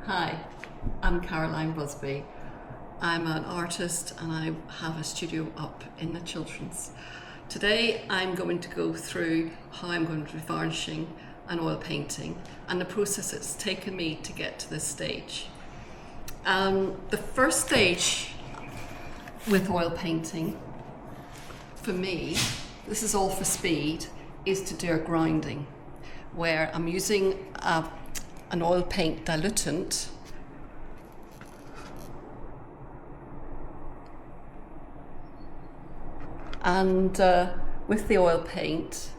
Hi, I'm Caroline Busby. I'm an artist and I have a studio up in the Children's. Today I'm going to go through how I'm going to be varnishing and oil painting and the process it's taken me to get to this stage. The first stage with oil painting, for me, this is all for speed, is to do a grinding where I'm using an oil paint diluent and with the oil paint,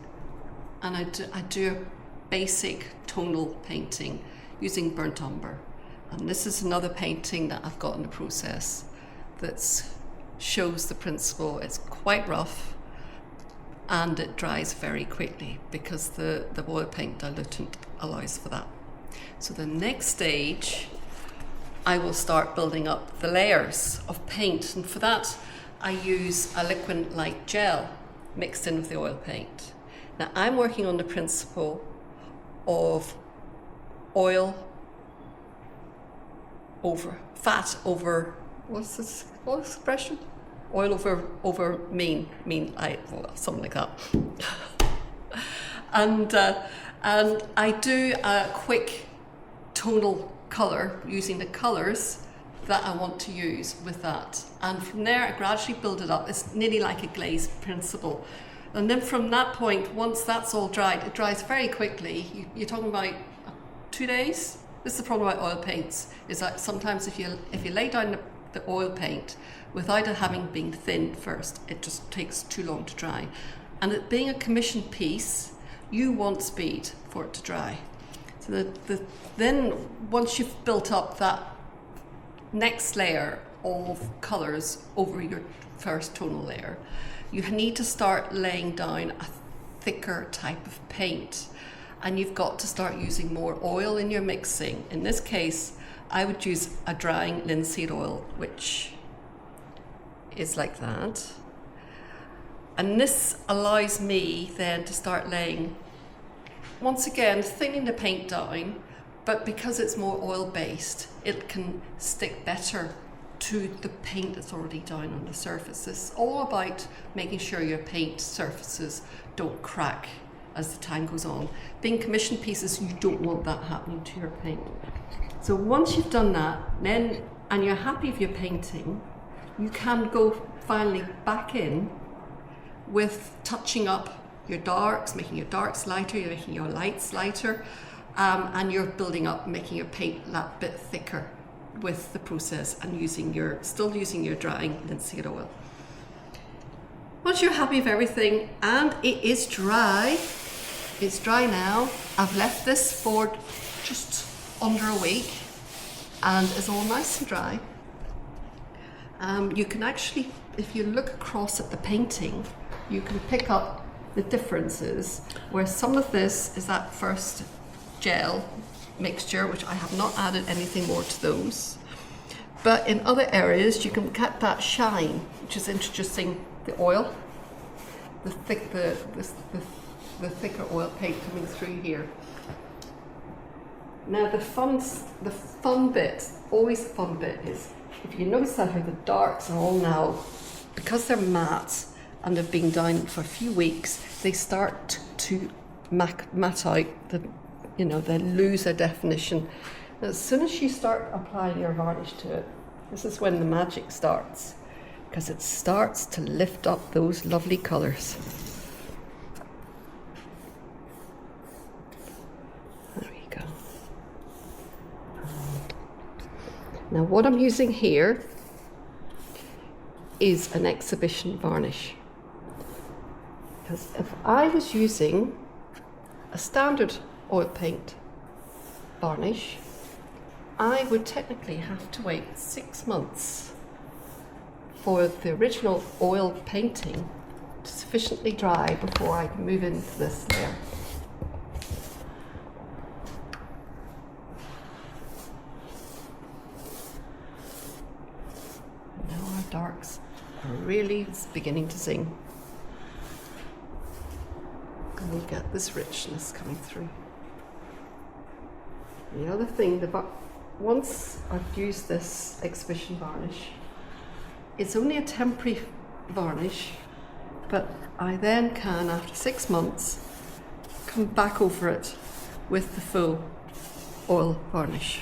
and I do a basic tonal painting using burnt umber. And this is another painting that I've got in the process that shows the principle. It's quite rough and it dries very quickly because the oil paint diluent allows for that. So the next stage, I will start building up the layers of paint, and for that I use a liquid light gel mixed in with the oil paint. Now I'm working on the principle of oil over fat over, what's this expression? Oil over mean light, well, something like that. And I do a quick tonal colour using the colours that I want to use with that. And from there I gradually build it up. It's nearly like a glaze principle. And then from that point, once that's all dried, it dries very quickly. You're talking about 2 days? This is the problem about oil paints, is that sometimes if you lay down the oil paint without it having been thinned first, it just takes too long to dry. And it being a commission piece, you want speed for it to dry. So then once you've built up that next layer of colours over your first tonal layer, you need to start laying down a thicker type of paint, and you've got to start using more oil in your mixing. In this case, I would use a drying linseed oil, which is like that. And this allows me then to start laying, once again, thinning the paint down, but because it's more oil-based, it can stick better to the paint that's already down on the surface. It's all about making sure your paint surfaces don't crack as the time goes on. Being commission pieces, you don't want that happening to your paint. So once you've done that, then, and you're happy with your painting, you can go finally back in with touching up your darks, making your darks lighter, you're making your lights lighter, and you're building up, making your paint that bit thicker with the process, and still using your drying linseed oil. Once you're happy with everything, and it is dry, it's dry now. I've left this for just under a week, and it's all nice and dry. You can actually, if you look across at the painting, you can pick up the differences, where some of this is that first gel mixture, which I have not added anything more to those. But in other areas, you can get that shine, which is introducing the oil, the thicker oil paint coming through here. Now the fun bit, always the fun bit, is if you notice that how the darks are all now, because they're matte and they've been down for a few weeks, they start to matte out. They lose their definition. As soon as you start applying your varnish to it, this is when the magic starts, because it starts to lift up those lovely colours. There we go. Now what I'm using here is an exhibition varnish, because if I was using a standard oil paint varnish, I would technically have to wait 6 months for the original oil painting to sufficiently dry before I can move into this layer. Now our darks are really beginning to sing. And we get this richness coming through. The other thing once I've used this exhibition varnish, it's only a temporary varnish, but I then can, after 6 months, come back over it with the full oil varnish.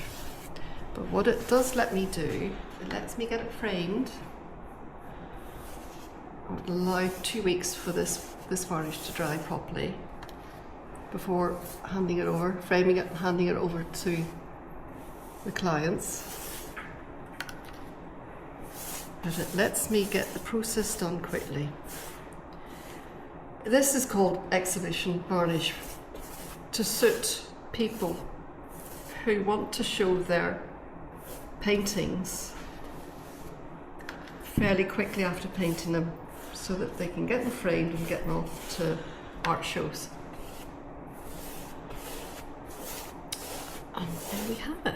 But what it does let me do, it lets me get it framed. I would allow 2 weeks for this varnish to dry properly before handing it over, framing it and handing it over to the clients. But it lets me get the process done quickly. This is called exhibition varnish to suit people who want to show their paintings fairly quickly after painting them, so that they can get them framed and get them off to art shows. And there we have it.